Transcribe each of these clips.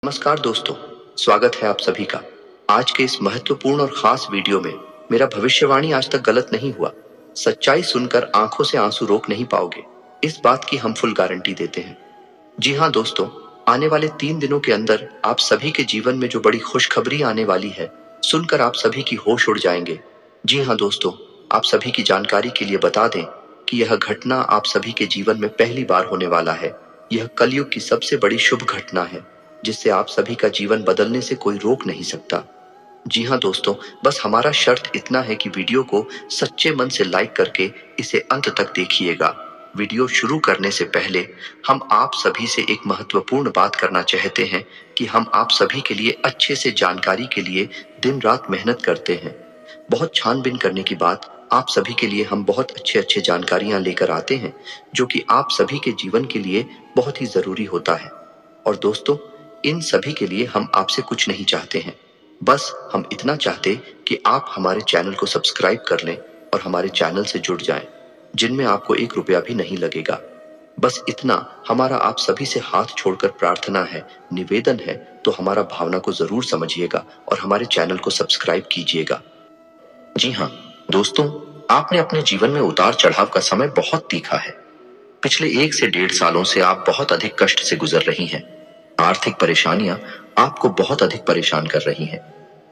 नमस्कार दोस्तों, स्वागत है आप सभी का। आज के इस महत्वपूर्ण और खास वीडियो में मेरा भविष्यवाणी आज तक गलत नहीं हुआ। सच्चाई सुनकर आंखों से आंसू रोक नहीं पाओगे, इस बात की हम फुल गारंटी देते हैं। जी हाँ दोस्तों, आने वाले 3 दिनों के अंदर आप सभी के जीवन में जो बड़ी खुशखबरी आने वाली है, सुनकर आप सभी की होश उड़ जाएंगे। जी हाँ दोस्तों, आप सभी की जानकारी के लिए बता दें कि यह घटना आप सभी के जीवन में पहली बार होने वाला है। यह कलयुग की सबसे बड़ी शुभ घटना है, जिससे आप सभी का जीवन बदलने से कोई रोक नहीं सकता। जी हाँ दोस्तों, बस हमारा शर्त इतना है कि वीडियो को सच्चे मन से लाइक करके इसे अंत तक देखिएगा। वीडियो शुरू करने से पहले हम आप सभी से एक महत्वपूर्ण बात करना चाहते हैं कि हम आप सभी के लिए अच्छे से जानकारी के लिए दिन रात मेहनत करते हैं। बहुत छानबीन करने के बाद आप सभी के लिए हम बहुत अच्छे जानकारियां लेकर आते हैं, जो कि आप सभी के जीवन के लिए बहुत ही जरूरी होता है। और दोस्तों, इन सभी के लिए हम आपसे कुछ नहीं चाहते हैं, बस हम इतना चाहते कि आप हमारे चैनल को सब्सक्राइब कर लें और हमारे चैनल से जुड़ जाएं, जिनमें आपको 1 रुपया भी नहीं लगेगा। बस इतना हमारा आप सभी से हाथ छोड़कर प्रार्थना है, निवेदन है, तो हमारा भावना को जरूर समझिएगा और हमारे चैनल को सब्सक्राइब कीजिएगा। जी हाँ दोस्तों, आपने अपने जीवन में उतार चढ़ाव का समय बहुत तीखा है। पिछले 1 से 1.5 सालों से आप बहुत अधिक कष्ट से गुजर रही हैं। आर्थिक परेशानियां आपको बहुत अधिक परेशान कर रही हैं।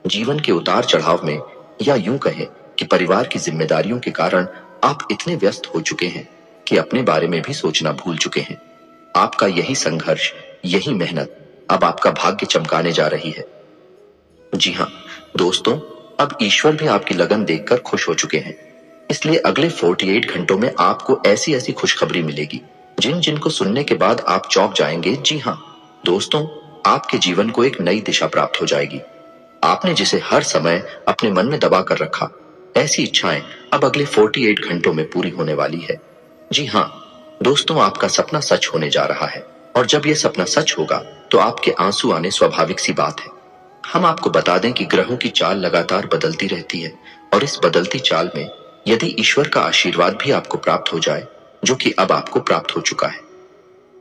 जीवन के उतार चढ़ाव में, या यूं कहें कि परिवार की जिम्मेदारियों के कारण आप इतने व्यस्त हो चुके हैं कि अपने बारे में भी सोचना भूल चुके हैं। आपका यही संघर्ष, यही मेहनत अब आपका भाग्य चमकाने जा रही है। जी हाँ दोस्तों, अब ईश्वर भी आपकी लगन देखकर खुश हो चुके हैं। इसलिए अगले 48 घंटों में आपको ऐसी ऐसी खुशखबरी मिलेगी जिनको सुनने के बाद आप चौंक जाएंगे। जी हाँ दोस्तों, आपके जीवन को एक नई दिशा प्राप्त हो जाएगी। आपने जिसे हर समय अपने मन में दबा कर रखा, ऐसी इच्छाएं अब अगले 48 घंटों में पूरी होने वाली है। जी हाँ दोस्तों, आपका सपना सच होने जा रहा है, और जब यह सपना सच होगा तो आपके आंसू आने स्वाभाविक सी बात है। हम आपको बता दें कि ग्रहों की चाल लगातार बदलती रहती है, और इस बदलती चाल में यदि ईश्वर का आशीर्वाद भी आपको प्राप्त हो जाए, जो कि अब आपको प्राप्त हो चुका है,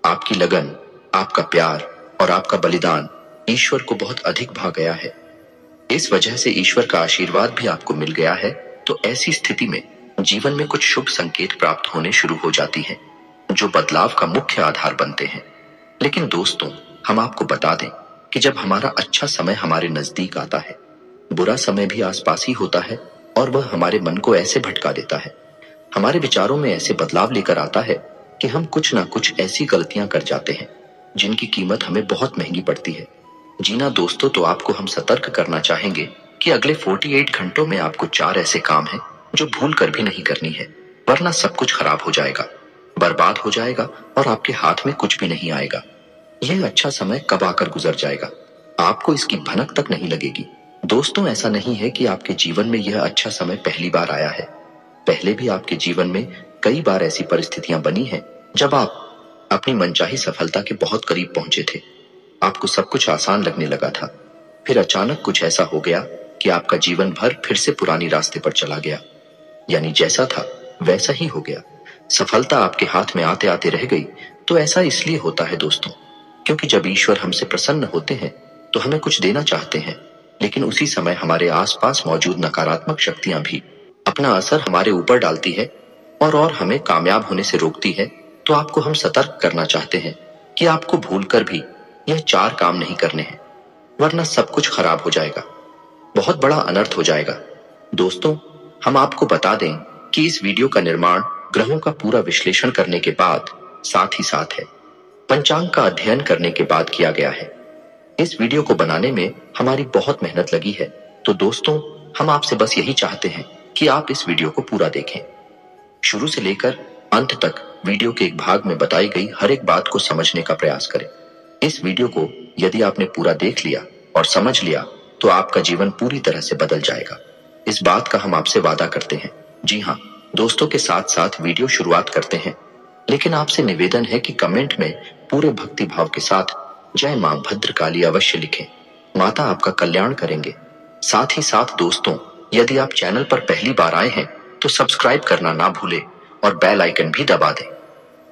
आपकी लगन, आपका प्यार और आपका बलिदान ईश्वर को बहुत अधिक भा गया है। इस वजह से ईश्वर का आशीर्वाद भी आपको मिल गया है। तो ऐसी स्थिति में जीवन में कुछ शुभ संकेत प्राप्त होने शुरू हो जाती हैं, जो बदलाव का मुख्य आधार बनते हैं। लेकिन दोस्तों, हम आपको बता दें कि जब हमारा अच्छा समय हमारे नजदीक आता है, बुरा समय भी आसपास ही होता है, और वह हमारे मन को ऐसे भटका देता है, हमारे विचारों में ऐसे बदलाव लेकर आता है कि हम कुछ ना कुछ ऐसी गलतियां कर जाते हैं जिनकी कीमत हमें बहुत महंगी पड़ती है। जी ना दोस्तों, तो आपको हम सतर्क करना चाहेंगे कि अगले 48 घंटों में आपको 4 ऐसे काम हैं जो भूल कर भी नहीं करनी है, वरना सब कुछ खराब हो जाएगा, बर्बाद हो जाएगा और आपके हाथ में कुछ भी नहीं आएगा। यह अच्छा समय कब आकर गुजर जाएगा, आपको इसकी भनक तक नहीं लगेगी। दोस्तों, ऐसा नहीं है कि आपके जीवन में यह अच्छा समय पहली बार आया है। पहले भी आपके जीवन में कई बार ऐसी परिस्थितियां बनी हैं जब आप अपनी मनचाही सफलता के बहुत करीब पहुंचे थे। आपको सब कुछ आसान लगने लगा था, फिर अचानक कुछ ऐसा हो गया कि आपका जीवन भर फिर से पुरानी रास्ते पर चला गया। यानी जैसा था वैसा ही हो गया। सफलता आपके हाथ में आते आते रह गई। तो ऐसा इसलिए होता है दोस्तों, क्योंकि जब ईश्वर हमसे प्रसन्न होते हैं तो हमें कुछ देना चाहते हैं, लेकिन उसी समय हमारे आसपास मौजूद नकारात्मक शक्तियां भी अपना असर हमारे ऊपर डालती है और हमें कामयाब होने से रोकती है। तो आपको हम सतर्क करना चाहते हैं कि आपको भूलकर भी यह 4 काम नहीं करने हैं, वरना सब कुछ खराब हो जाएगा, बहुत बड़ा अनर्थ हो जाएगा। दोस्तों, हम आपको बता दें कि इस वीडियो का निर्माण ग्रहों का पूरा विश्लेषण करने के बाद, साथ ही साथ है पंचांग का अध्ययन करने के बाद किया गया है। इस वीडियो को बनाने में हमारी बहुत मेहनत लगी है। तो दोस्तों, हम आपसे बस यही चाहते हैं कि आप इस वीडियो को पूरा देखें, शुरू से लेकर अंत तक वीडियो के एक भाग में बताई गई हर एक बात को समझने का प्रयास करें। इस वीडियो को यदि आपने पूरा देख लिया और समझ लिया तो आपका जीवन पूरी तरह से बदल जाएगा। इस बात का हम आपसे वादा करते हैं। जी हाँ दोस्तों, के साथ साथ वीडियो शुरुआत करते हैं, लेकिन आपसे निवेदन है कि कमेंट में पूरे भक्ति भाव के साथ जय मां भद्रकाली अवश्य लिखें। माता आपका कल्याण करेंगे। साथ ही साथ दोस्तों, यदि आप चैनल पर पहली बार आए हैं तो सब्सक्राइब करना ना भूलें और बेल आइकन भी दबा दें।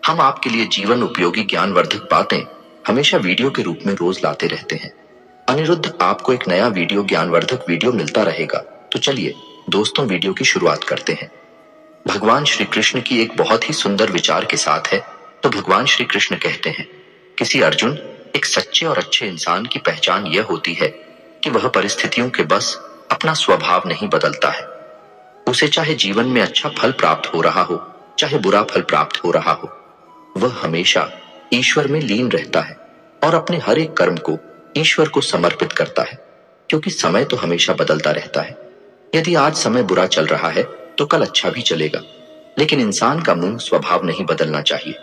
हम आपके लिए जीवन उपयोगी ज्ञानवर्धक बातें हमेशा वीडियो के रूप में रोज लाते रहते हैं। अनिरुद्ध, आपको एक नया वीडियो, ज्ञानवर्धक वीडियो मिलता रहेगा। तो चलिए दोस्तों, वीडियो की शुरुआत करते हैं। भगवान श्री कृष्ण की एक बहुत ही सुंदर विचार के साथ है। तो भगवान श्री कृष्ण कहते हैं, किसी अर्जुन, एक सच्चे और अच्छे इंसान की पहचान यह होती है कि वह परिस्थितियों के बस अपना स्वभाव नहीं बदलता है। उसे चाहे जीवन में अच्छा फल प्राप्त हो रहा हो, चाहे बुरा फल प्राप्त हो रहा हो, वह हमेशा ईश्वर में लीन रहता है और अपने हर एक कर्म को ईश्वर को समर्पित करता है। क्योंकि समय तो हमेशा बदलता रहता है। यदि आज समय बुरा चल रहा है तो कल अच्छा भी चलेगा। लेकिन इंसान का मूल स्वभाव नहीं बदलना चाहिए।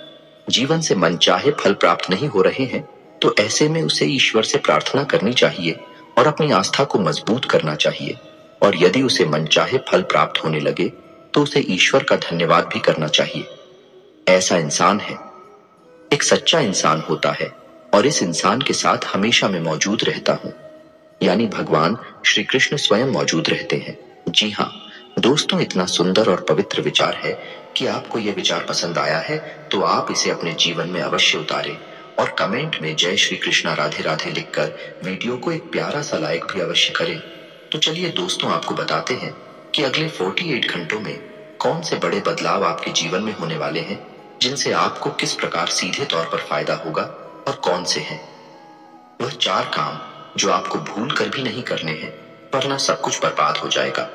जीवन से मनचाहे फल प्राप्त नहीं हो रहे हैं तो ऐसे में उसे ईश्वर से प्रार्थना करनी चाहिए और अपनी आस्था को मजबूत करना चाहिए। और यदि उसे मनचाहे फल प्राप्त होने लगे तो उसे ईश्वर का धन्यवाद भी करना चाहिए। ऐसा इंसान है, एक सच्चा इंसान होता है और इस इंसान के साथ हमेशा मैं मौजूद रहता हूँ, यानी भगवान श्री कृष्ण स्वयं मौजूद रहते हैं। जी हाँ दोस्तों, इतना सुंदर और पवित्र विचार है कि आपको यह विचार पसंद आया है तो आप इसे अपने जीवन में अवश्य उतारें और कमेंट में जय श्री कृष्णा राधे राधे लिखकर वीडियो को एक प्यारा सा लाइक भी अवश्य करें। तो चलिए दोस्तों, आपको बताते हैं कि अगले 48 घंटों में कौन से बड़े बदलाव आपके जीवन में होने वाले हैं, जिनसे आपको किस प्रकार सीधे तौर पर फायदा होगा और कौन से हैं। वह 4 काम जो आपको भूल कर भी नहीं करने हैं, वरना सब कुछ बर्बाद हो जाएगा,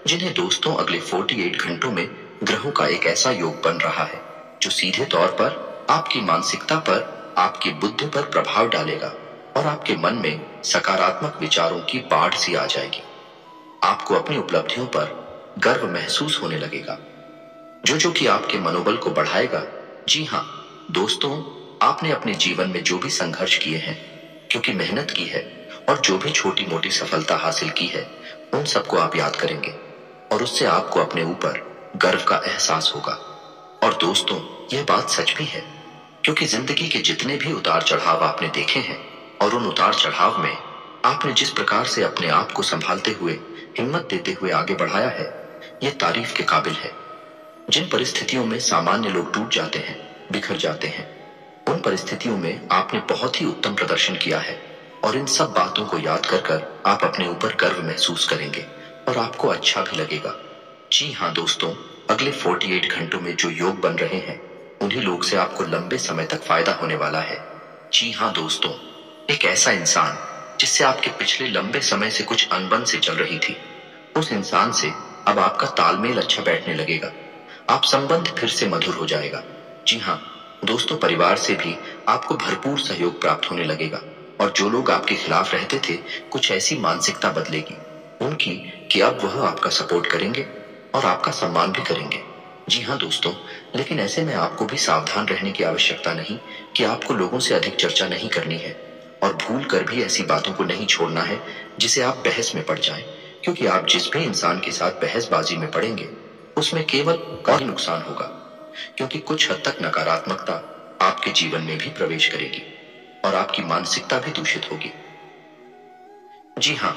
जिन्हें दोस्तों अगले 48 घंटों में ग्रहों का एक ऐसा योग बन रहा है जो सीधे तौर पर आपकी मानसिकता पर, आपकी बुद्धि पर प्रभाव डालेगा और आपके मन में सकारात्मक विचारों की बाढ़ सी आ जाएगी। आपको अपनी उपलब्धियों पर गर्व महसूस होने लगेगा, जो कि आपके मनोबल को बढ़ाएगा। जी हाँ दोस्तों, आपने अपने जीवन में जो भी संघर्ष किए हैं, क्योंकि मेहनत की है और जो भी छोटी मोटी सफलता हासिल की है, उन सबको आप याद करेंगे और उससे आपको अपने ऊपर गर्व का एहसास होगा। और दोस्तों, यह बात सच भी है, क्योंकि जिंदगी के जितने भी उतार चढ़ाव आपने देखे हैं और उन उतार चढ़ाव में आपने जिस प्रकार से अपने आप को संभालते हुए, हिम्मत देते हुए आगे बढ़ाया है, यह तारीफ के काबिल है। जिन परिस्थितियों में सामान्य लोग टूट जाते हैं, बिखर जाते हैं, उन परिस्थितियों में आपने बहुत ही उत्तम प्रदर्शन किया है और इन सब बातों को याद कर कर आप अपने ऊपर गर्व महसूस करेंगे और आपको अच्छा भी लगेगा। जी हाँ दोस्तों, अगले 48 घंटों में जो योग बन रहे हैं, उन्हीं लोग से आपको लंबे समय तक फायदा होने वाला है। जी हाँ दोस्तों, एक ऐसा इंसान जिससे आपके पिछले लंबे समय से कुछ अनबन से चल रही थी, उस इंसान से अब आपका तालमेल अच्छा बैठने लगेगा। आप संबंध फिर से मधुर हो जाएगा। जी हाँ दोस्तों, परिवार से भी आपको भरपूर सहयोग प्राप्त होने लगेगा और जो लोग आपके खिलाफ रहते थे, कुछ ऐसी मानसिकता बदलेगी उनकी कि अब वह आपका सपोर्ट करेंगे और आपका सम्मान भी करेंगे। जी हाँ दोस्तों, लेकिन ऐसे में आपको भी सावधान रहने की आवश्यकता नहीं कि आपको लोगों से अधिक चर्चा नहीं करनी है और भूल कर भी ऐसी बातों को नहीं छोड़ना है जिसे आप बहस में पड़ जाएं, क्योंकि आप जिस भी इंसान के साथ बहसबाजी में पड़ेंगे उसमें केवल का ही नुकसान होगा, क्योंकि कुछ हद तक नकारात्मकता आपके जीवन में भी प्रवेश करेगी और आपकी मानसिकता भी दूषित होगी। जी हाँ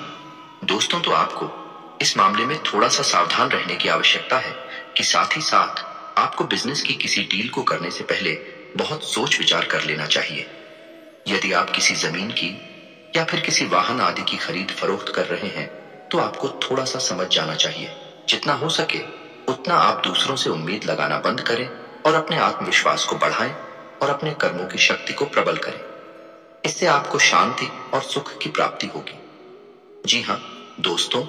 दोस्तों, तो आपको इस मामले में थोड़ा सा सावधान रहने की आवश्यकता है कि साथ ही साथ आपको बिजनेस की किसी डील को करने से पहले बहुत सोच विचार कर लेना चाहिए। यदि आप किसी जमीन की या फिर किसी वाहन आदि की खरीद फरोख्त कर रहे हैं तो आपको थोड़ा सा समझ जाना चाहिए। जितना हो सके उतना आप दूसरों से उम्मीद लगाना बंद करें और अपने आत्मविश्वास को बढ़ाएं और अपने कर्मों की शक्ति को प्रबल करें। इससे आपको शांति और सुख की प्राप्ति होगी। जी हाँ दोस्तों,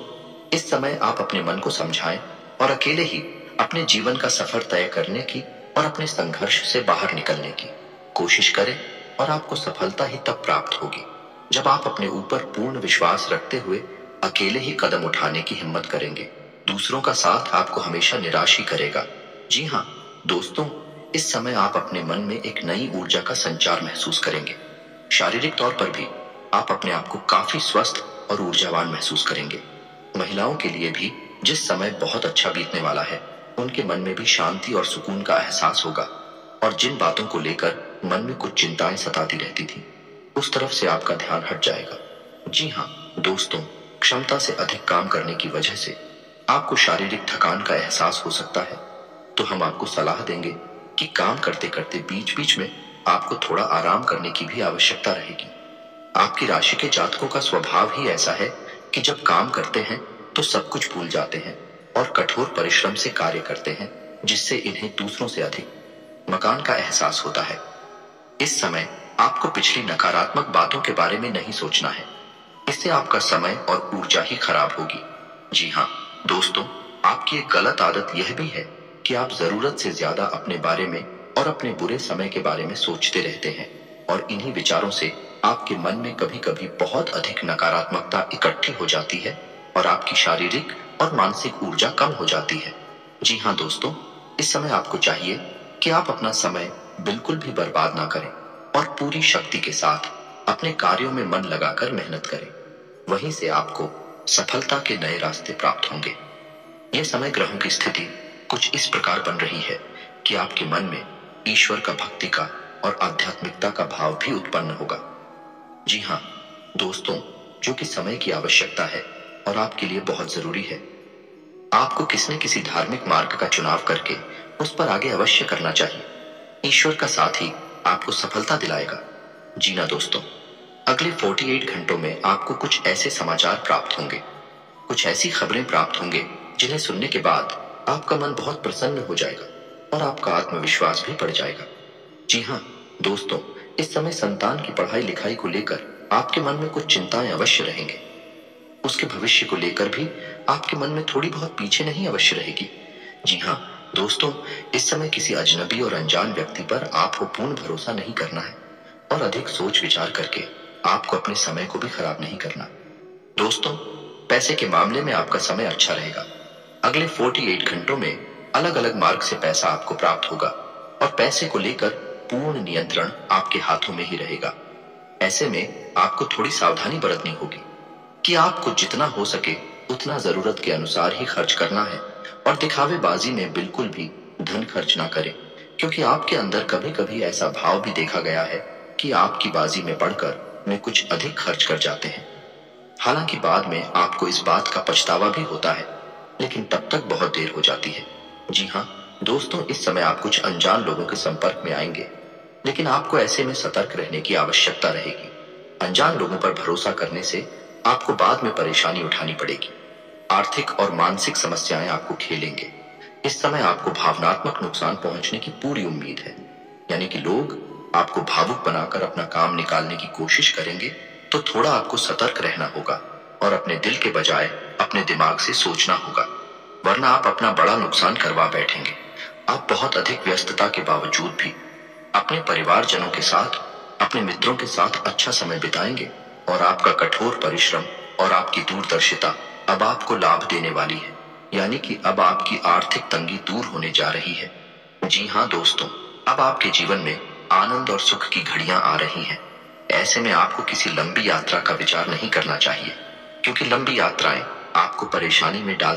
इस समय आप अपने मन को समझाएं और अकेले ही अपने जीवन का सफर तय करने की और अपने संघर्ष से बाहर निकलने की कोशिश करें और आपको सफलता ही तब प्राप्त होगी जब आप अपने ऊपर पूर्ण विश्वास रखते हुए अकेले ही कदम उठाने की हिम्मत करेंगे। दूसरों का साथ आपको हमेशा निराश ही करेगा। जी हाँ दोस्तों, इस समय आप अपने मन में एक नई ऊर्जा का संचार महसूस करेंगे। शारीरिक तौर पर भी आप अपने आप को काफी स्वस्थ और ऊर्जावान महसूस करेंगे। महिलाओं के लिए भी जिस समय बहुत अच्छा बीतने वाला है, उनके मन में भी शांति और सुकून का एहसास होगा और जिन बातों को लेकर मन में कुछ चिंताएं सताती रहती थी, उस तरफ से आपका ध्यान हट जाएगा। जी हाँ दोस्तों, क्षमता से अधिक काम करने की वजह से आपको शारीरिक थकान का एहसास हो सकता है, तो हम आपको सलाह देंगे कि काम करते करते बीच बीच में आपको थोड़ा आराम करने की भी आवश्यकता रहेगी। आपकी राशि के जातकों का स्वभाव ही ऐसा है कि जब काम करते हैं तो सब कुछ भूल जाते हैं और कठोर परिश्रम से कार्य करते हैं, जिससे इन्हें दूसरों से अधिक मकान का एहसास होता है। इस समय आपको पिछली नकारात्मक बातों के बारे में नहीं सोचना है, इससे आपका समय और ऊर्जा ही खराब होगी। जी हाँ दोस्तों, आपकी एक गलत आदत यह भी है कि आप जरूरत से ज्यादा अपने बारे में और अपने बुरे समय के बारे में सोचते रहते हैं और इन्हीं विचारों से आपके मन में कभी कभी बहुत अधिक नकारात्मकता इकट्ठी हो जाती है और आपकी शारीरिक और मानसिक ऊर्जा कम हो जाती है। जी हाँ दोस्तों, इस समय आपको चाहिए कि आप अपना समय बिल्कुल भी बर्बाद ना करें और पूरी शक्ति के साथ अपने कार्यों में मन लगाकर मेहनत करें। वहीं से आपको सफलता के नए रास्ते प्राप्त होंगे। यह समय ग्रहों की स्थिति कुछ इस प्रकार बन रही है कि आपके मन में ईश्वर का भक्ति का और आध्यात्मिकता का भाव भी उत्पन्न होगा। जी हाँ दोस्तों, जो कि समय की आवश्यकता है और आपके लिए बहुत जरूरी है। आपको किसी न किसी धार्मिक मार्ग का चुनाव करके उस पर आगे अवश्य करना चाहिए। ईश्वर का साथ ही आपको सफलता दिलाएगा। जी ना दोस्तों, अगले 48 घंटों में आपको कुछ ऐसे समाचार प्राप्त होंगे, कुछ ऐसी खबरें प्राप्त होंगे जिन्हें सुनने के बाद आपका मन बहुत प्रसन्न हो जाएगा और आपका आत्मविश्वास भी बढ़ जाएगा। जी हाँ दोस्तों, इस समय संतान की पढ़ाई लिखाई को लेकर आपके मन में कुछ चिंताएं अवश्य रहेंगे। उसके भविष्य को लेकर भी आपके मन में थोड़ी बहुत पीछे नहीं अवश्य रहेगी। जी हाँ दोस्तों, इस समय किसी अजनबी और अनजान व्यक्ति पर आपको पूर्ण भरोसा नहीं करना है और अधिक सोच विचार करके आपको अपने समय को भी खराब नहीं करना। दोस्तों, पैसे के मामले में आपका समय अच्छा रहेगा। अगले 48 घंटों में अलग अलग मार्ग से पैसा आपको प्राप्त होगा और पैसे को लेकर पूर्ण नियंत्रण आपके हाथों में ही रहेगा। ऐसे में आपको थोड़ी सावधानी बरतनी होगी कि आपको जितना हो सके उतना जरूरत के अनुसार ही खर्च करना है और दिखावेबाजी में बिल्कुल भी धन खर्च ना करें, क्योंकि आपके अंदर कभी कभी ऐसा भाव भी देखा गया है कि आपकी बाजी में पड़कर में कुछ अधिक खर्च कर जाते हैं। हालांकि बाद में आपको इस बात का पछतावा भी होता है, लेकिन तब तक बहुत देर हो जाती है। जी हाँ दोस्तों, इस समय आप कुछ अनजान लोगों के संपर्क में आएंगे, लेकिन आपको ऐसे में सतर्क रहने की आवश्यकता रहेगी। अनजान लोगों पर भरोसा करने से आपको बाद में परेशानी उठानी पड़ेगी। आर्थिक और मानसिक समस्याएं आपको खेलेंगे। इस समय आपको भावनात्मक नुकसान पहुंचने की पूरी उम्मीद है, यानी कि लोग आपको भावुक बनाकर अपना काम निकालने की कोशिश करेंगे, तो थोड़ा आपको सतर्क रहना होगा और अपने दिल के बजाय अपने दिमाग से सोचना होगा, वरना आप अपना बड़ा नुकसान करवा बैठेंगे। आप बहुत अधिक व्यस्तता के बावजूद भी अपने परिवारजनों के साथ, अपने मित्रों के साथ अच्छा समय बिताएंगे और आपका कठोर परिश्रम और आपकी दूरदर्शिता अब आपको लाभ देने वाली है, यानी कि अब आपकी आर्थिक तंगी दूर होने जा रही है। जी हाँ दोस्तों, अब आपके जीवन में आनंद और सुख की घड़ियां आ रही हैं। ऐसे में आपको किसी लंबी यात्रा का विचार नहीं करना चाहिए, क्योंकि लंबी यात्राएं आपको परेशानी में डाल